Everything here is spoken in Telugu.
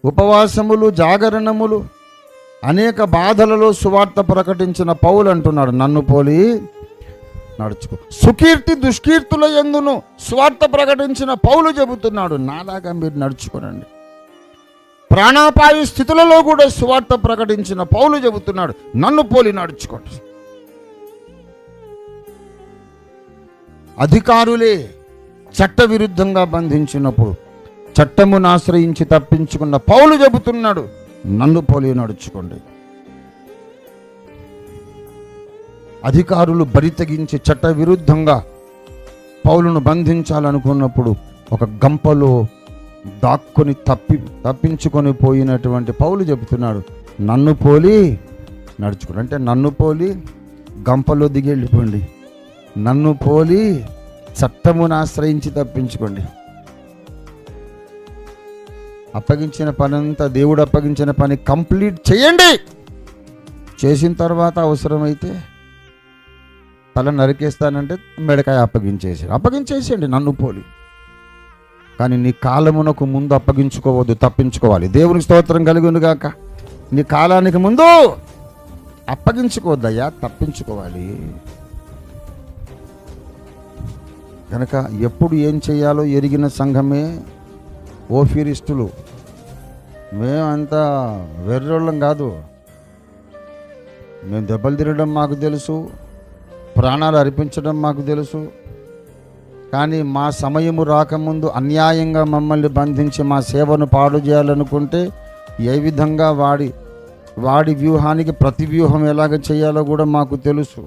ఉపవాసములు, జాగరణములు, అనేక బాధలలో సువార్త ప్రకటించిన పౌలు అంటున్నాడు, నన్ను పోలి నడుచుకో. సుకీర్తి దుష్కీర్తుల యందును సువార్త ప్రకటించిన పౌలు చెబుతున్నాడు, నాలాగా మీరు నడుచుకోనండి. ప్రాణాపాయ స్థితులలో కూడా సువార్త ప్రకటించిన పౌలు చెబుతున్నాడు, నన్ను పోలి నడుచుకోండి. అధికారులే చట్టవిరుద్ధంగా బంధించినప్పుడు చట్టమును ఆశ్రయించి తప్పించుకున్న పౌలు చెబుతున్నాడు, నన్ను పోలి నడుచుకోండి. అధికారులు బరి తెగించి చట్టవిరుద్ధంగా పౌలును బంధించాలనుకున్నప్పుడు ఒక గంపలో దాక్కుని తప్పించుకొని పోయినటువంటి పౌలు చెబుతున్నాడు, నన్ను పోలి నడుచుకోండి. అంటే నన్ను పోలి గంపలో దిగి వెళ్ళిపోండి, నన్ను పోలి చట్టమును ఆశ్రయించి తప్పించుకోండి. అప్పగించిన పని అంతా, దేవుడు అప్పగించిన పని కంప్లీట్ చేయండి. చేసిన తర్వాత అవసరమైతే తల నరికేస్తానంటే మెడకాయ అప్పగించేసేయండి నన్ను పోలి. కానీ నీ కాలమునకు ముందు అప్పగించుకోవద్దు, తప్పించుకోవాలి. దేవునికి స్తోత్రం కలిగింది గాక. నీ కాలానికి ముందు అప్పగించుకోవద్దయ్యా, తప్పించుకోవాలి. కనుక ఎప్పుడు ఏం చేయాలో ఎరిగిన సంఘమే ఓఫీరిస్టులు. మేమంతా వెర్రోళ్ళం కాదు. మేము దెబ్బలు తినడం మాకు తెలుసు, ప్రాణాలు అర్పించడం మాకు తెలుసు. కానీ మా సమయము రాకముందు అన్యాయంగా మమ్మల్ని బంధించి మా సేవను పాడు చేయాలనుకుంటే ఏ విధంగా వాడి వ్యూహానికి ప్రతి వ్యూహం ఎలాగ చేయాలో కూడా మాకు తెలుసు.